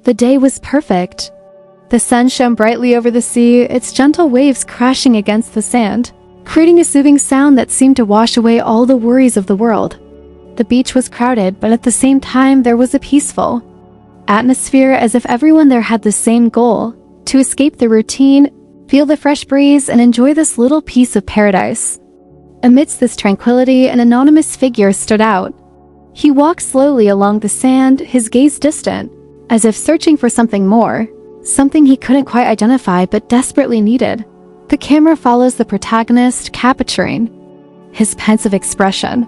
The day was perfect. The sun shone brightly over the sea, its gentle waves crashing against the sand, creating a soothing sound that seemed to wash away all the worries of the world. The beach was crowded, but at the same time there was a peaceful atmosphere, as if everyone there had the same goal: to escape the routine, feel the fresh breeze, and enjoy this little piece of paradise. Amidst this tranquility, an anonymous figure stood out. He walked slowly along the sand, his gaze distant, as if searching for something more, something he couldn't quite identify but desperately needed. The camera follows the protagonist, capturing his pensive expression.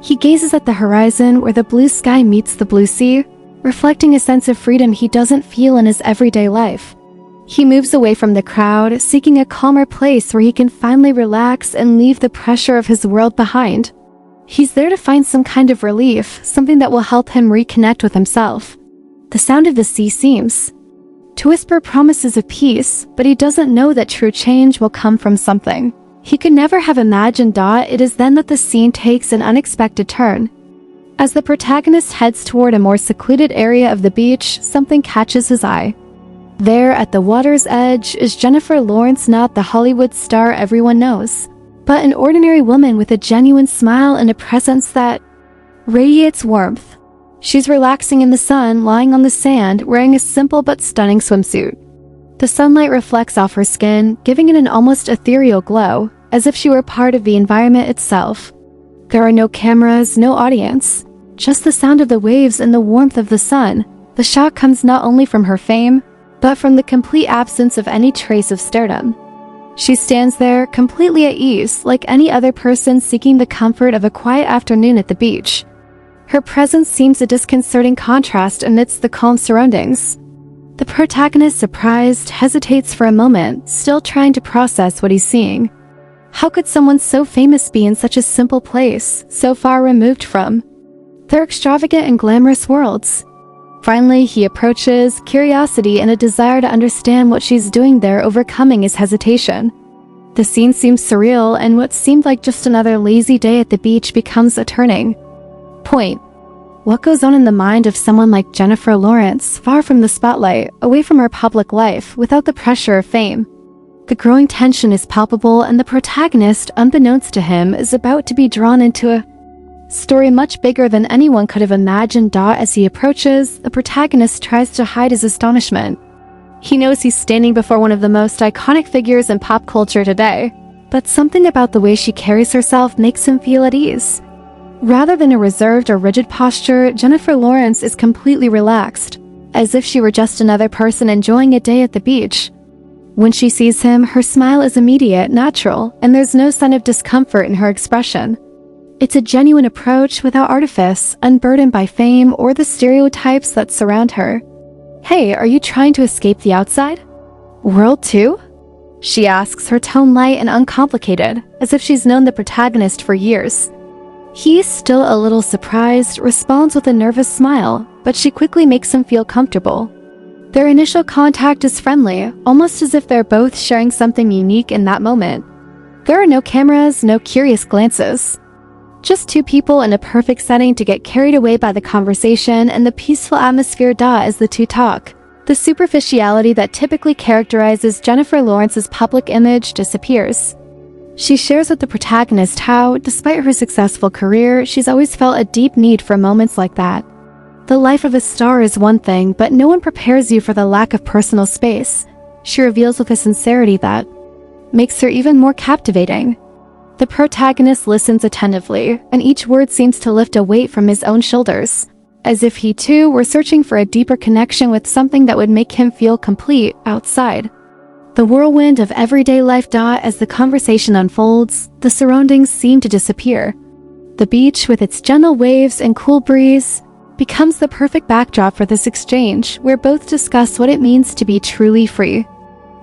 He gazes at the horizon where the blue sky meets the blue sea, reflecting a sense of freedom he doesn't feel in his everyday life. He moves away from the crowd, seeking a calmer place where he can finally relax and leave the pressure of his world behind. He's there to find some kind of relief, something that will help him reconnect with himself. The sound of the sea seems to whisper promises of peace, but he doesn't know that true change will come from something he could never have imagined. It is then that the scene takes an unexpected turn. As the protagonist heads toward a more secluded area of the beach, something catches his eye. There, at the water's edge, is Jennifer Lawrence, not the Hollywood star everyone knows, but an ordinary woman with a genuine smile and a presence that radiates warmth. She's relaxing in the sun, lying on the sand, wearing a simple but stunning swimsuit. The sunlight reflects off her skin, giving it an almost ethereal glow, as if she were part of the environment itself. There are no cameras, no audience, just the sound of the waves and the warmth of the sun. The shot comes not only from her fame, but from the complete absence of any trace of stardom. She stands there, completely at ease, like any other person seeking the comfort of a quiet afternoon at the beach. Her presence seems a disconcerting contrast amidst the calm surroundings. The protagonist, surprised, hesitates for a moment, still trying to process what he's seeing. How could someone so famous be in such a simple place, so far removed from their extravagant and glamorous worlds? Finally, he approaches, curiosity and a desire to understand what she's doing there overcoming his hesitation. The scene seems surreal, and what seemed like just another lazy day at the beach becomes a turning point. What goes on in the mind of someone like Jennifer Lawrence, far from the spotlight, away from her public life, without the pressure of fame? The growing tension is palpable, and the protagonist, unbeknownst to him, is about to be drawn into a story much bigger than anyone could have imagined. As he approaches, the protagonist tries to hide his astonishment. He knows he's standing before one of the most iconic figures in pop culture today, but something about the way she carries herself makes him feel at ease. Rather than a reserved or rigid posture, Jennifer Lawrence is completely relaxed, as if she were just another person enjoying a day at the beach. When she sees him, her smile is immediate, natural, and there's no sign of discomfort in her expression. It's a genuine approach without artifice, unburdened by fame or the stereotypes that surround her. "Hey, are you trying to escape the outside world too?" she asks, her tone light and uncomplicated, as if she's known the protagonist for years. He is still a little surprised, responds with a nervous smile, but she quickly makes him feel comfortable. Their initial contact is friendly, almost as if they're both sharing something unique in that moment. There are no cameras, no curious glances. Just two people in a perfect setting to get carried away by the conversation and the peaceful atmosphere. As the two talk, the superficiality that typically characterizes Jennifer Lawrence's public image disappears. She shares with the protagonist how, despite her successful career, she's always felt a deep need for moments like that. The life of a star is one thing, but no one prepares you for the lack of personal space, she reveals with a sincerity that makes her even more captivating. The protagonist listens attentively, and each word seems to lift a weight from his own shoulders, as if he too were searching for a deeper connection with something that would make him feel complete outside the whirlwind of everyday life. As the conversation unfolds, the surroundings seem to disappear. The beach, with its gentle waves and cool breeze, becomes the perfect backdrop for this exchange, where both discuss what it means to be truly free.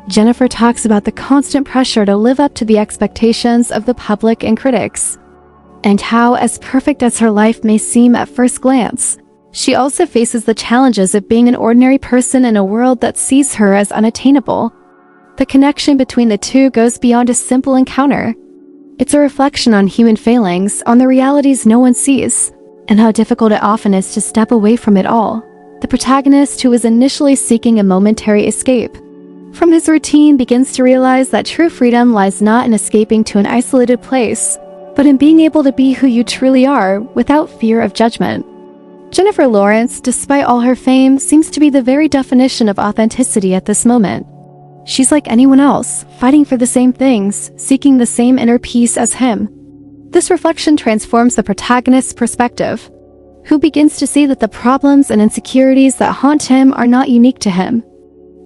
Jennifer talks about the constant pressure to live up to the expectations of the public and critics, and how, as perfect as her life may seem at first glance, she also faces the challenges of being an ordinary person in a world that sees her as unattainable. The connection between the two goes beyond a simple encounter. It's a reflection on human failings, on the realities no one sees, and how difficult it often is to step away from it all. the protagonist who was initially seeking a momentary escape from his routine begins to realize that true freedom lies not in escaping to an isolated place, but in being able to be who you truly are without fear of judgment. Jennifer Lawrence, despite all her fame, seems to be the very definition of authenticity at this moment. She's like anyone else, fighting for the same things, seeking the same inner peace as him. This reflection transforms the protagonist's perspective, who begins to see that the problems and insecurities that haunt him are not unique to him.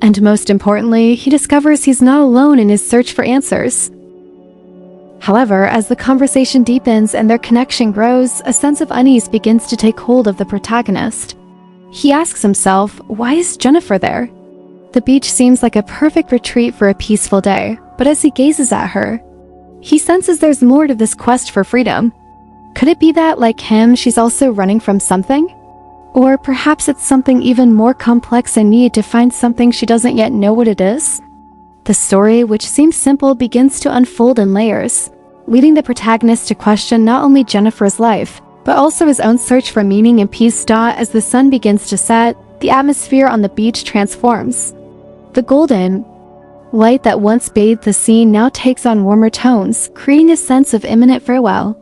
And most importantly, he discovers he's not alone in his search for answers. However, as the conversation deepens and their connection grows, a sense of unease begins to take hold of the protagonist. He asks himself, why is Jennifer there? The beach seems like a perfect retreat for a peaceful day, but as he gazes at her, he senses there's more to this quest for freedom. Could it be that, like him, she's also running from something? Or perhaps it's something even more complex and need to find something she doesn't yet know what it is? The story, which seems simple, begins to unfold in layers, leading the protagonist to question not only Jennifer's life, but also his own search for meaning and peace. As the sun begins to set, the atmosphere on the beach transforms. The golden light that once bathed the scene now takes on warmer tones, creating a sense of imminent farewell.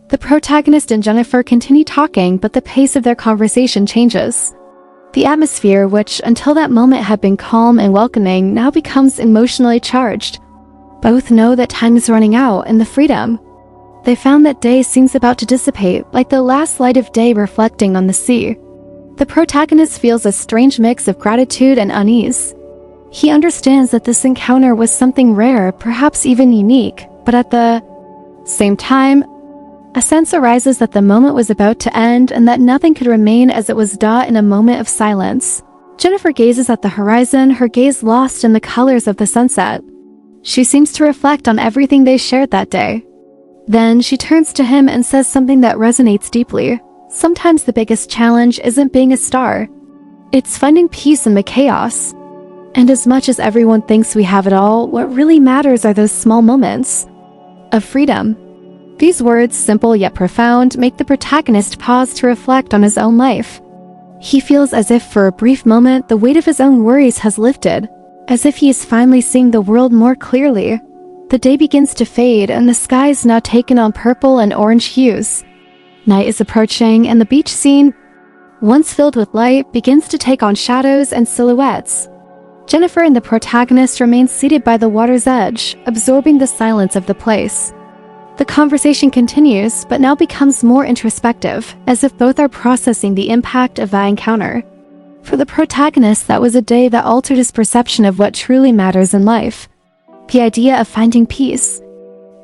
The protagonist and Jennifer continue talking, but the pace of their conversation changes. The atmosphere, which until that moment had been calm and welcoming, now becomes emotionally charged. Both know that time is running out and the freedom they found that day seems about to dissipate, like the last light of day reflecting on the sea. The protagonist feels a strange mix of gratitude and unease. He understands that this encounter was something rare, perhaps even unique, but at the same time, a sense arises that the moment was about to end and that nothing could remain as it was. In a moment of silence, Jennifer gazes at the horizon, her gaze lost in the colors of the sunset. She seems to reflect on everything they shared that day. Then she turns to him and says something that resonates deeply. Sometimes the biggest challenge isn't being a star. It's finding peace in the chaos. And as much as everyone thinks we have it all, what really matters are those small moments of freedom. These words, simple yet profound, make the protagonist pause to reflect on his own life. He feels as if for a brief moment the weight of his own worries has lifted, as if he is finally seeing the world more clearly. The day begins to fade and the sky is now taken on purple and orange hues. Night is approaching and the beach scene, once filled with light, begins to take on shadows and silhouettes. Jennifer and the protagonist remain seated by the water's edge, absorbing the silence of the place. The conversation continues, but now becomes more introspective, as if both are processing the impact of that encounter. For the protagonist, that was a day that altered his perception of what truly matters in life. The idea of finding peace,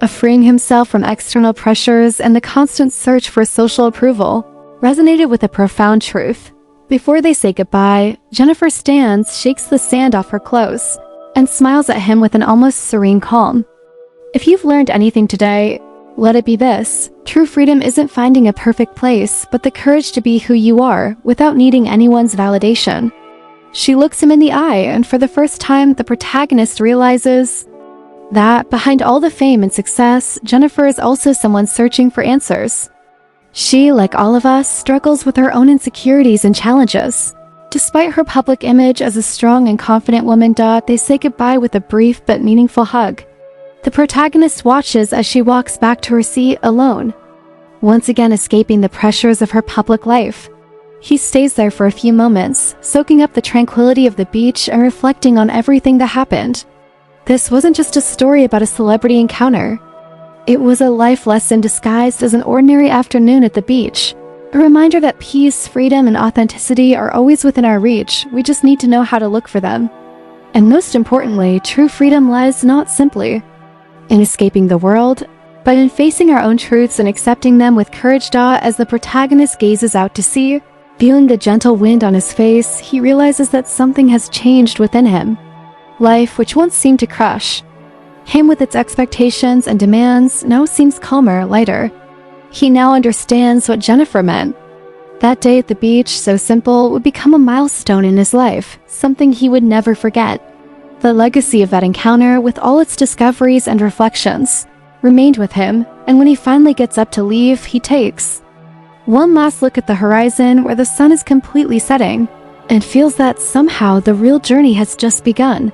of freeing himself from external pressures and the constant search for social approval, resonated with a profound truth. Before they say goodbye, Jennifer stands, shakes the sand off her clothes, and smiles at him with an almost serene calm. If you've learned anything today, let it be this: true freedom isn't finding a perfect place, but the courage to be who you are without needing anyone's validation. She looks him in the eye, and for the first time, the protagonist realizes that behind all the fame and success, Jennifer is also someone searching for answers. She, like all of us, struggles with her own insecurities and challenges. Despite her public image as a strong and confident woman, they say goodbye with a brief but meaningful hug. The protagonist watches as she walks back to her seat alone, once again escaping the pressures of her public life. He stays there for a few moments, soaking up the tranquility of the beach and reflecting on everything that happened. This wasn't just a story about a celebrity encounter. It was a life lesson disguised as an ordinary afternoon at the beach. A reminder that peace, freedom, and authenticity are always within our reach. We just need to know how to look for them. And most importantly, true freedom lies not simply in escaping the world, but in facing our own truths and accepting them with courage. As the protagonist gazes out to sea, feeling the gentle wind on his face, he realizes that something has changed within him. Life, which once seemed to crush him with its expectations and demands, now seems calmer, lighter. He now understands what Jennifer meant. That day at the beach, so simple, would become a milestone in his life, something he would never forget. The legacy of that encounter, with all its discoveries and reflections, remained with him, and when he finally gets up to leave, he takes one last look at the horizon where the sun is completely setting. and feels that somehow the real journey has just begun.